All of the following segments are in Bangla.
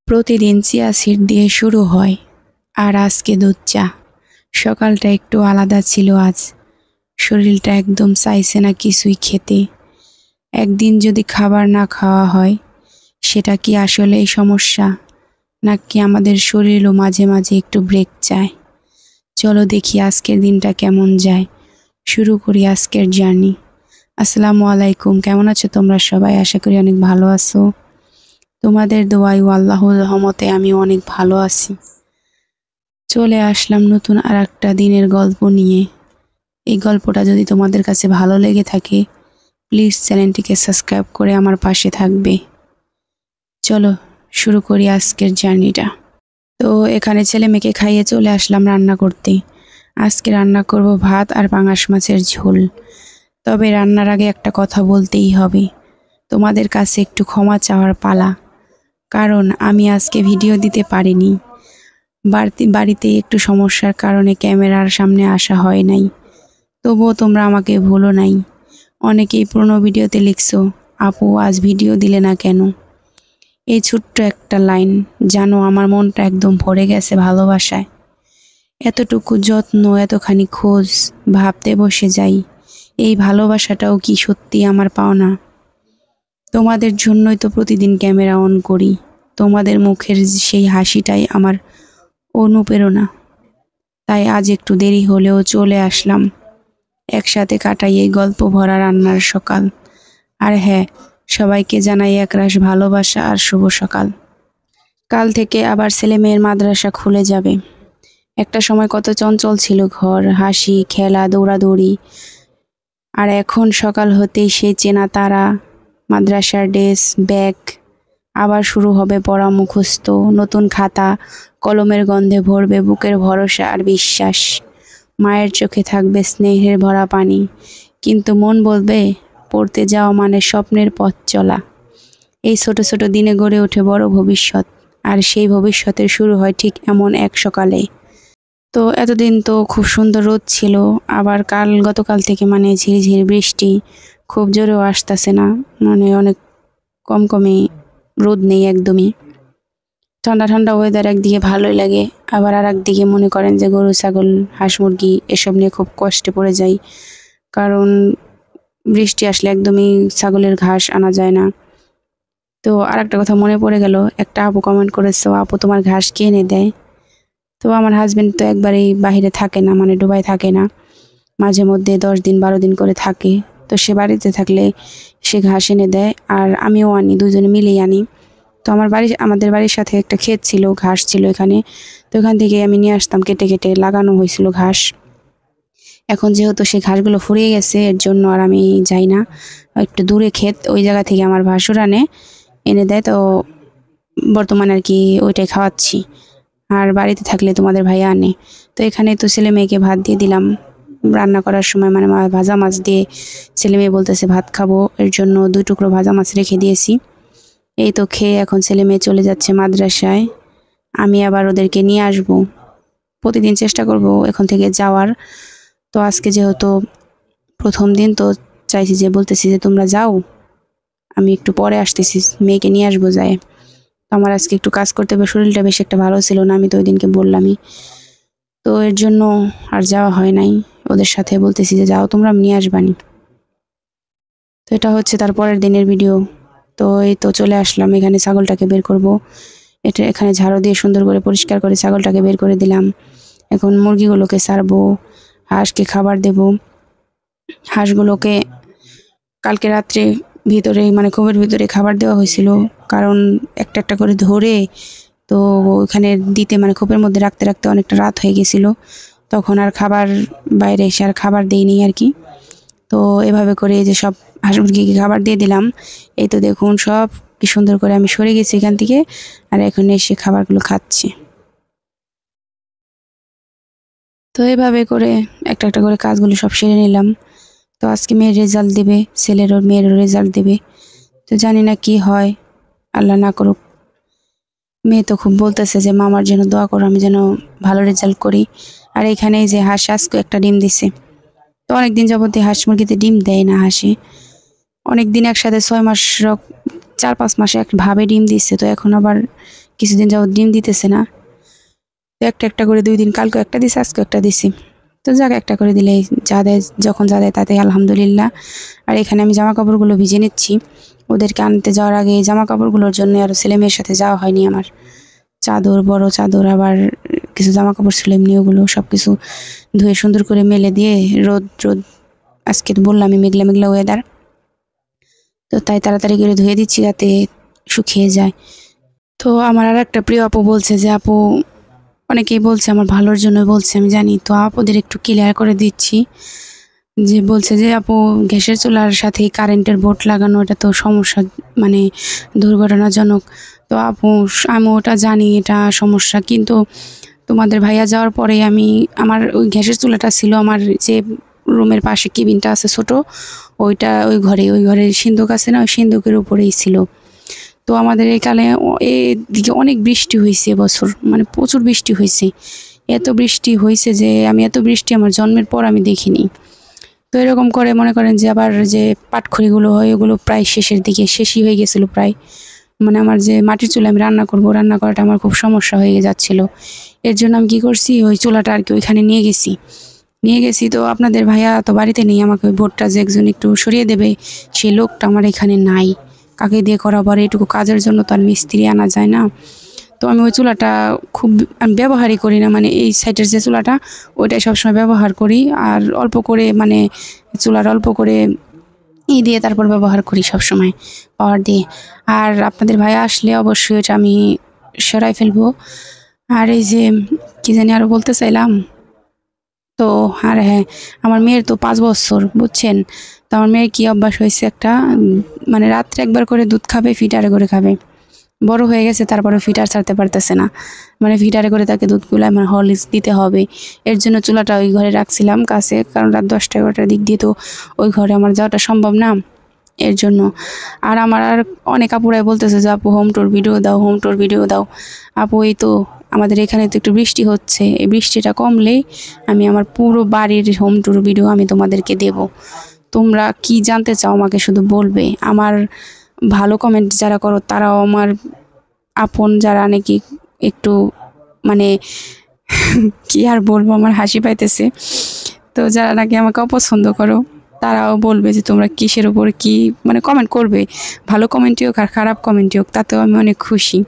প্রতিদিন চিয়া সিড দিয়ে শুরু হয়, আর আজকে দুধ চা। সকালটা একটু আলাদা ছিল আজ। শরীরটা একদম চাইছে না কিছুই খেতে। একদিন যদি খাবার না খাওয়া হয়, সেটা কি আসলেই সমস্যা, নাকি আমাদের শরীরও মাঝে মাঝে একটু ব্রেক চায়? চলো দেখি আজকের দিনটা কেমন যায়। শুরু করি আজকের জার্নি। আসসালামু আলাইকুম, কেমন আছো তোমরা সবাই? আশা করি অনেক ভালো আছো। তোমাদের দোয়াই ও আল্লাহর রহমতে আমি অনেক ভালো আছি। চলে আসলাম নতুন আর একটা দিনের গল্প নিয়ে। এই গল্পটা যদি তোমাদের কাছে ভালো লেগে থাকে, প্লিজ চ্যানেলটিকে সাবস্ক্রাইব করে আমার পাশে থাকবে। চলো শুরু করি আজকের জার্নিটা। তো এখানে ছেলে মেয়েকে খাইয়ে চলে আসলাম রান্না করতে। আজকে রান্না করব ভাত আর পাঙাশ মাছের ঝোল। তবে রান্নার আগে একটা কথা বলতেই হবে, তোমাদের কাছে একটু ক্ষমা চাওয়ার পালা। কারণ আমি আজকে ভিডিও দিতে পারিনি। বাড়িতে একটু সমস্যার কারণে ক্যামেরার সামনে আসা হয় নাই। তবুও তোমরা আমাকে ভুলো নাই। অনেকেই পুরনো ভিডিওতে লিখছো, আপু আজ ভিডিও দিলে না কেন? এই ছোট্ট একটা লাইন জানো, আমার মনটা একদম ভরে গেছে ভালোবাসায়। এতটুকু যত্ন, এতখানি খোঁজ, ভাবতে বসে যাই এই ভালোবাসাটাও কি সত্যি আমার পাওনা? তোমাদের জন্যই তো প্রতিদিন ক্যামেরা অন করি। তোমাদের মুখের সেই হাসিটাই আমার অনুপ্রেরণা। তাই আজ একটু দেরি হলেও চলে আসলাম। একসাথে কাটাই এই গল্প ভরা রান্নার সকাল। আর হ্যাঁ, সবাইকে জানাই একরাশ ভালোবাসা আর শুভ সকাল। কাল থেকে আবার ছেলে মেয়ের মাদ্রাসা খুলে যাবে। একটা সময় কত চঞ্চল ছিল ঘর, হাসি, খেলা, দৌড়াদৌড়ি। আর এখন সকাল হতেই সেই চেনা তারা, মাদ্রাসার ড্রেস, ব্যাগ। আবার শুরু হবে পড়া, মুখস্থ, নতুন খাতা, কলমের গন্ধে ভরবে বুকের ভরসা আর বিশ্বাস। মায়ের চোখে থাকবে স্নেহের ভরা পানি, কিন্তু মন বলবে পড়তে যাওয়া মানে স্বপ্নের পথ চলা। এই ছোট ছোট দিনে গড়ে ওঠে বড় ভবিষ্যৎ, আর সেই ভবিষ্যতের শুরু হয় ঠিক এমন এক সকালে। তো এতদিন তো খুব সুন্দর রোদ ছিল, আবার গতকাল থেকে মানে ঝিরিঝিরি বৃষ্টি, খুব জোরেও আসতেছে না, মানে অনেক কম কমই, রোদ নেই একদমই। ঠান্ডা ঠান্ডা ওয়েদার একদিকে ভালোই লাগে, আবার আর একদিকে মনে করেন যে গরু, ছাগল, হাঁস, মুরগি এসব নিয়ে খুব কষ্টে পড়ে যাই। কারণ বৃষ্টি আসলে একদমই ছাগলের ঘাস আনা যায় না। তো আর একটা কথা মনে পড়ে গেল, একটা আপু কমেন্ট করেছে, আপু তোমার ঘাস কে এনে দেয়? তো আমার হাজবেন্ড তো একবারেই বাইরে থাকে না, মানে দুবাই থাকে না, মাঝে মধ্যে 10 দিন 12 দিন করে থাকে। তো সে বাড়িতে থাকলে সে ঘাস এনে দেয়, আর আমিও আনি, দুজনে মিলেই আনি। তো আমাদের বাড়ির সাথে একটা ক্ষেত ছিল, ঘাস ছিল এখানে। তো এখান থেকে আমি নিয়ে আসতাম, কেটে কেটে লাগানো হয়েছিল ঘাস। এখন যেহেতু সেই ঘাসগুলো ফুরিয়ে গেছে, এর জন্য আর আমি যাই না। একটু দূরে ক্ষেত, ওই জায়গা থেকে আমার ভাসুর এনে দেয়। তো বর্তমানে আর কি ওইটাই খাওয়াচ্ছি। আর বাড়িতে থাকলে তোমাদের ভাইয়া আনে। তো এখানে তো ছেলে মেয়েকে ভাত দিয়ে দিলাম রান্না করার সময়, মানে ভাজা মাছ দিয়ে। ছেলে মেয়ে বলতেছে ভাত খাবো, এর জন্য 2 টুকরো ভাজা মাছ রেখে দিয়েছি। এই তো খেয়ে এখন ছেলে মেয়ে চলে যাচ্ছে মাদ্রাসায়। আমি আবার ওদেরকে নিয়ে আসব। প্রতিদিন চেষ্টা করব এখন থেকে যাওয়ার। তো আজকে যেহেতু প্রথম দিন, তো চাইছি যে বলতেছি যে তোমরা যাও, আমি একটু পরে আসতেছি, মেয়েকে নিয়ে আসবো যায়। তো আমার আজকে একটু কাজ করতে হবে, শরীরটা বেশ একটা ভালো ছিল না, আমি তো ওই দিনকে বললামই। তো এর জন্য আর যাওয়া হয় নাই। ওদের সাথে বলতেছি যে যাও তোমরা, আমি নিয়ে আসবানি। তো এটা হচ্ছে তার পরের দিনের ভিডিও। তো এই তো চলে আসলাম, এখানে ছাগলটাকে বের করব। এখানে ঝাড়ু দিয়ে সুন্দর করে পরিষ্কার করে ছাগলটাকে বের করে দিলাম। এখন মুরগিগুলোকে ছাড়বো, হাঁসকে খাবার দেব। হাঁসগুলোকে কালকে রাত্রে ভিতরে, মানে ঘুমের ভিতরে খাবার দেওয়া হয়েছিল, কারণ একটা একটা করে ধরে তো ওখানে দিতে, মানে খোপের মধ্যে রাখতে রাখতে অনেকটা রাত হয়ে গেছিল। তখন আর খাবার, বাইরে এসে আর খাবার দেইনি আর কি। তো এভাবে করে যে সব হাঁস মুরগিকে খাবার দিয়ে দিলাম। এই তো দেখুন সব কি সুন্দর করে আমি সরে গেছি এখান থেকে, আর এখন এসে খাবারগুলো খাচ্ছি। তো এভাবে করে একটা একটা করে কাজগুলো সব সেরে নিলাম। তো আজকে মেয়ের রেজাল্ট দেবে, মেয়েরও রেজাল্ট দেবে। তো জানি না কি হয়, আল্লাহ না করুক। মেয়ে তো খুব বলতেছে যে মামার জন্য দোয়া করো, আমি যেন ভালো রেজাল্ট করি। আর এখানে যে হাঁস আজকে একটা ডিম দিছে। তো অনেকদিন যাবত হাঁস মুরগিতে ডিম দেয় না হাসি। অনেকদিন একসাথে 6 মাস 4-5 মাসে একভাবে ডিম দিচ্ছে। তো এখন আবার কিছুদিন যাবত ডিম দিতেছে না। তো একটা একটা করে 2 দিন, কালকে একটা দিছি, আজকে একটা দিছি। তো যাক, একটা করে দিলে যা দেয়, যখন যা দেয় তাতে আলহামদুলিল্লাহ। আর এখানে আমি জামা কাপড়গুলো ভিজে নিচ্ছি। ওদেরকে আনতে যাওয়ার আগে এই জামা কাপড়গুলোর জন্য আর ছেলে মেয়ের সাথে যাওয়া হয়নি আমার। চাদর, বড় চাদর, আবার কিছু জামা কাপড় ছিল এমনি, ওগুলো সব কিছু ধুয়ে সুন্দর করে মেলে দিয়ে রোদ রোদ, আজকে তো বললাম আমি মেঘলা মেঘলা ওয়েদার, তো তাই তাড়াতাড়ি করে ধুয়ে দিচ্ছি যাতে শুকিয়ে যায়। তো আমার আর একটা প্রিয় আপু বলছে যে আপু, অনেকেই বলছে আমার ভালোর জন্য বলছে আমি জানি, তো আপুদের একটু ক্লিয়ার করে দিচ্ছি। যে বলছে যে আপু, গ্যাসের চুলার সাথে কারেন্টের বোর্ড লাগানো এটা তো সমস্যা, মানে দুর্ঘটনাজনক। তো আপু আমি ওটা জানি এটা সমস্যা, কিন্তু তোমাদের ভাইয়া যাওয়ার পরে আমি, আমার ওই গ্যাসের চুলাটা ছিল আমার যে রুমের পাশে কেবিনটা আছে ছোট, ওইটা ওই ঘরে সিন্দুক আছে না, ওই সিন্দুকের উপরেই ছিল। তো আমাদের এখানে এদিকে অনেক বৃষ্টি হয়েছে এবছর, মানে প্রচুর বৃষ্টি হয়েছে। এত বৃষ্টি হয়েছে যে আমি এত বৃষ্টি আমার জন্মের পর আমি দেখিনি। তো এরকম করে মনে করেন যে আবার যে পাটখড়িগুলো হয় ওগুলো প্রায় শেষের দিকে, শেষই হয়ে গেছিলো প্রায়। মানে আমার যে মাটির চুলা আমি রান্না করাটা আমার খুব সমস্যা হয়ে যাচ্ছিল। এর জন্য আমি কী করছি, ওই চুলাটা আর কি ওইখানে নিয়ে গেছি। তো আপনাদের ভাইয়া তো বাড়িতে নেই, আমাকে ওই বোর্ডটা যে একজন একটু সরিয়ে দেবে সেই লোকটা আমার এখানে নাই। কাকে দিয়ে করাবার, এইটুকু কাজের জন্য তো আর মিস্ত্রি আনা যায় না। তো আমি ওই চুলাটা আমি ব্যবহারই করি না, মানে এই সাইডের যে চুলাটা ওইটাই সবসময় ব্যবহার করি, আর অল্প করে মানে চুলার অল্প করে দিয়ে তারপর ব্যবহার করি সবসময় পাওয়ার দিয়ে। আর আপনাদের ভাইয়া আসলে অবশ্যই ওটা আমি সরাই ফেলবো। আর এই যে কি জানি আরও বলতে চাইলাম, তো আর হ্যাঁ, আমার মেয়ের তো 5 বছর, বুঝছেন। তো আমার মেয়ের কী অভ্যাস হয়েছে একটা, মানে রাত্রে একবার করে দুধ খাবে, ফিটারে করে খাবে। বড় হয়ে গেছে তারপরে ফিটার ছাড়তে পারতেছে না, মানে ফিটারে করে তাকে দুধগুলো মানে হরলিক্স দিতে হবে। এর জন্য চুলাটা ওই ঘরে রাখছিলাম কাছে, কারণ রাত 10টা-11টার দিক দিয়ে তো ওই ঘরে আমার যাওয়াটা সম্ভব না, এর জন্য। আর আমার আর অনেক আপুরাই বলতেছে যে আপু হোম ট্যুর ভিডিও দাও, হোম ট্যুর ভিডিও দাও। আপু এই তো আমাদের এখানে তো একটু বৃষ্টি হচ্ছে, এই বৃষ্টিটা কমলেই আমি আমার পুরো বাড়ির হোম ট্যুর ভিডিও আমি তোমাদেরকে দেব। তোমরা কি জানতে চাও আমাকে শুধু বলবে। আমার ভালো কমেন্ট যারা করো তারাও আমার আপন, যারা নাকি একটু মানে কি আর বলবো, আমার হাসি পাইতেছে। তো যারা নাকি আমাকে অপছন্দ করো তারাও বলবে যে তোমরা কিসের উপর কি মানে কমেন্ট করবে, ভালো কমেন্টই হোক আর খারাপ কমেন্টই হোক, তাতেও আমি অনেক খুশি।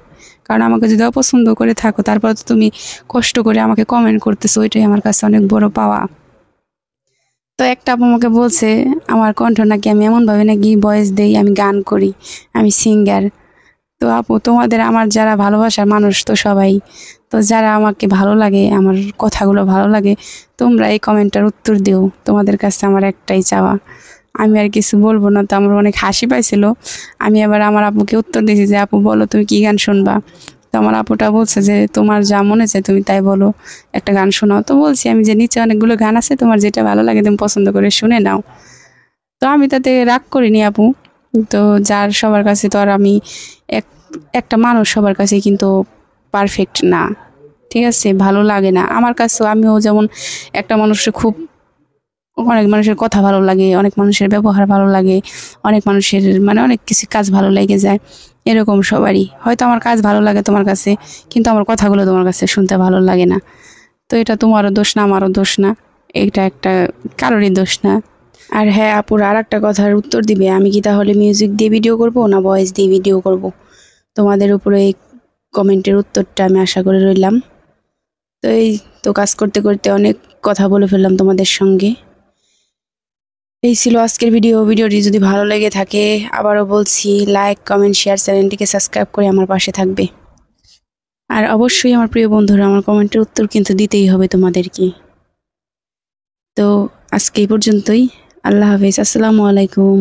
কারণ আমাকে যদি অপছন্দ করে থাকো তারপর তো তুমি কষ্ট করে আমাকে কমেন্ট করতেছো, ওইটাই আমার কাছে অনেক বড় পাওয়া। তো একটা আপু আমাকে বলছে আমার কণ্ঠ নাকি আমি এমনভাবে নাকি ভয়েস দেই, আমি গান করি, আমি সিঙ্গার। তো আপু তোমাদের আমার যারা ভালোবাসার মানুষ তো সবাই, তো যারা আমাকে ভালো লাগে, আমার কথাগুলো ভালো লাগে, তোমরা এই কমেন্টটার উত্তর দিও। তোমাদের কাছে আমার একটাই চাওয়া, আমি আর কিছু বলবো না। তো আমার অনেক হাসি পাইছিল। আমি আবার আমার আপুকে উত্তর দিয়েছি যে আপু বলো তুমি কি গান শুনবা। তো আমার আপুটা বলছে যে তোমার যা মনে চায় তুমি তাই বলো, একটা গান শোনাও। তো বলছি আমি যে নিচে অনেকগুলো গান আছে, তোমার যেটা ভালো লাগে তুমি পছন্দ করে শুনে নাও। তো আমি তাতে রাগ করিনি আপু। তো যার সবার কাছে তো আর আমি এক একটা মানুষ সবার কাছে কিন্তু পারফেক্ট না, ঠিক আছে, ভালো লাগে না আমার কাছেও। আমিও যেমন একটা মানুষের খুব, অনেক মানুষের কথা ভালো লাগে, অনেক মানুষের ব্যবহার ভালো লাগে, অনেক মানুষের মানে অনেক কিছু কাজ ভালো লেগে যায়, এরকম সবারই। হয়তো আমার কাজ ভালো লাগে তোমার কাছে, কিন্তু আমার কথাগুলো তোমার কাছে শুনতে ভালো লাগে না। তো এটা তোমারও দোষ না, আমারও দোষ না, এটা একটা কারোরই দোষ না। আর হ্যাঁ আপুর আর একটা কথার উত্তর দিবে, আমি কি তাহলে মিউজিক দিয়ে ভিডিও করব না ভয়েস দিয়ে ভিডিও করব? তোমাদের উপরে এই কমেন্টের উত্তরটা আমি আশা করে রইলাম। তো এই তো কাজ করতে করতে অনেক কথা বলে ফেললাম তোমাদের সঙ্গে। এই ছিল আজকের ভিডিওটি যদি ভালো লেগে থাকে আবারও বলছি লাইক, কমেন্ট, শেয়ার, চ্যানেলটিকে সাবস্ক্রাইব করে আমার পাশে থাকবে। আর অবশ্যই আমার প্রিয় বন্ধুরা, আমার কমেন্টের উত্তর কিন্তু দিতেই হবে তোমাদেরকে। তো আজকে এই পর্যন্তই। আল্লাহ হাফেজ, আসসালামু আলাইকুম।